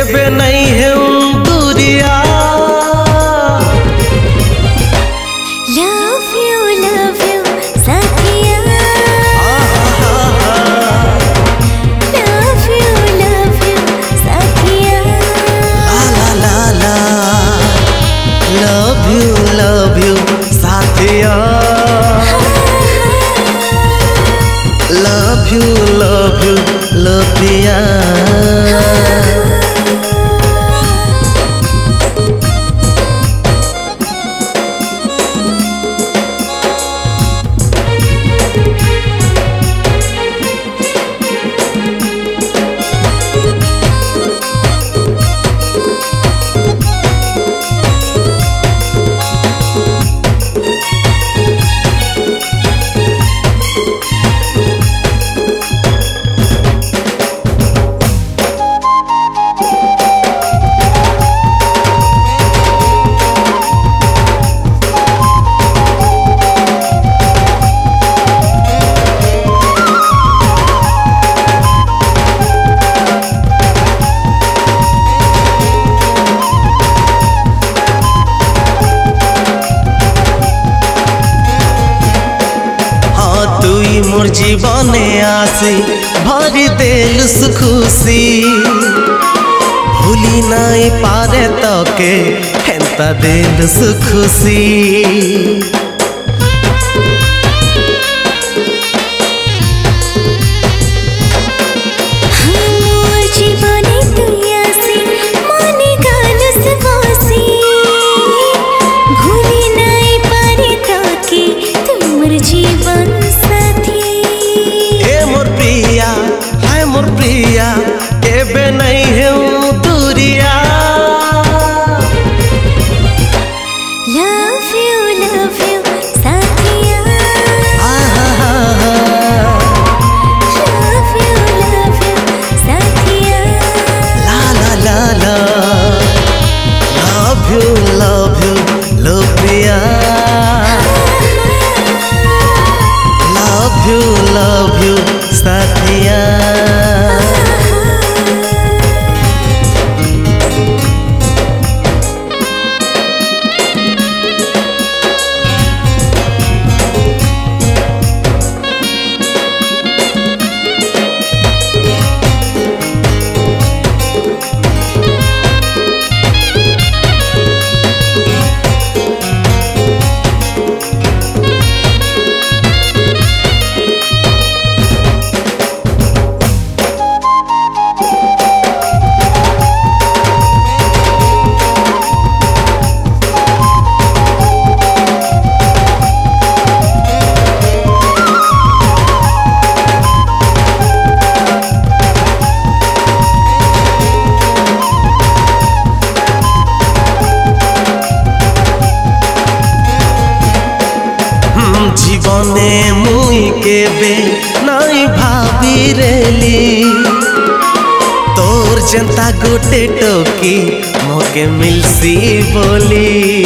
केबे नहीं है दूरिया। लव यू साथिया। लव यू साथिया। ला ला लव यू साथिया। लव यू लविया। मोर जीवने आसी भरी देलुस खुशी। भूली नहीं पारे तो के हेंता देलुस खुशी। केबे नहीं है दूरिया। लव यू साथिया। लव यू साथिया। ला लव यू लविया। लव यू साथिया। जीवने मुई केबे नहीं भाभी रेली। तोर जनता गोटे टोकी मोके मिलसी बोली।